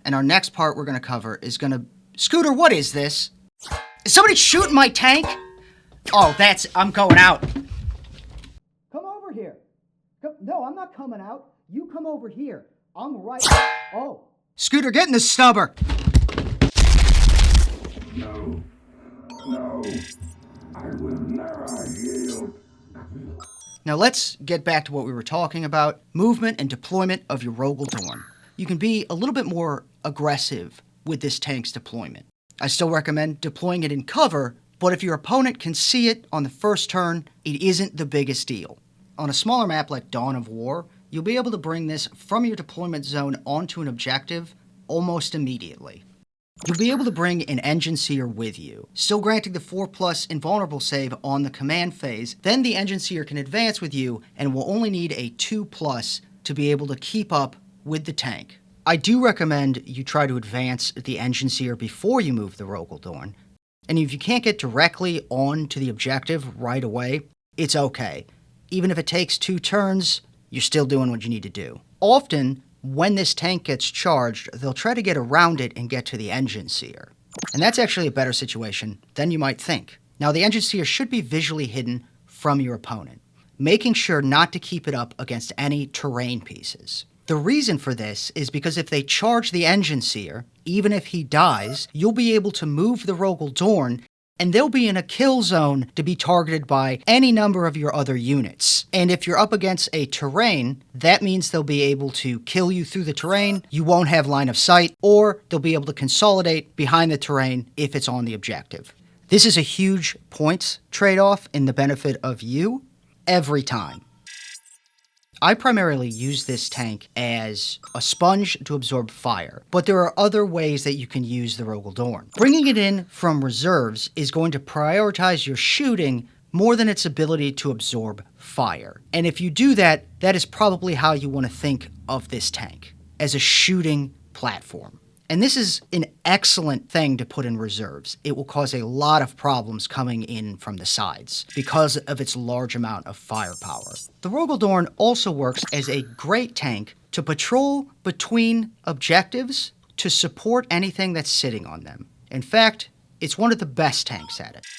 And our next part we're gonna cover is gonna... Scooter, what is this? Is somebody shooting my tank? Oh, I'm going out. Come over here. No, I'm not coming out. You come over here. I'm right... Oh. Scooter, get in the stubber. No. No. I will never yield. Now let's get back to what we were talking about. Movement and deployment of your Rogal Dorn. You can be a little bit more aggressive with this tank's deployment. I still recommend deploying it in cover, but if your opponent can see it on the first turn, it isn't the biggest deal. On a smaller map like Dawn of War, you'll be able to bring this from your deployment zone onto an objective almost immediately. You'll be able to bring an Engine Seer with you, still granting the 4+ invulnerable save on the command phase. Then the Engine Seer can advance with you and will only need a 2+ to be able to keep up with the tank. I do recommend you try to advance the Engine Seer before you move the Rogal Dorn. And if you can't get directly onto the objective right away, it's okay. Even if it takes 2 turns, you're still doing what you need to do. Often, when this tank gets charged, they'll try to get around it and get to the Engine Seer. And that's actually a better situation than you might think. Now, the Engine Seer should be visually hidden from your opponent, making sure not to keep it up against any terrain pieces. The reason for this is because if they charge the Engine Seer, even if he dies, you'll be able to move the Rogal Dorn, and they'll be in a kill zone to be targeted by any number of your other units. And if you're up against a terrain, that means they'll be able to kill you through the terrain, you won't have line of sight, or they'll be able to consolidate behind the terrain if it's on the objective. This is a huge points trade-off in the benefit of you every time. I primarily use this tank as a sponge to absorb fire, but there are other ways that you can use the Rogal Dorn. Bringing it in from reserves is going to prioritize your shooting more than its ability to absorb fire. And if you do that, that is probably how you want to think of this tank, as a shooting platform. And this is an excellent thing to put in reserves. It will cause a lot of problems coming in from the sides because of its large amount of firepower. The Rogal Dorn also works as a great tank to patrol between objectives to support anything that's sitting on them. In fact, it's one of the best tanks at it.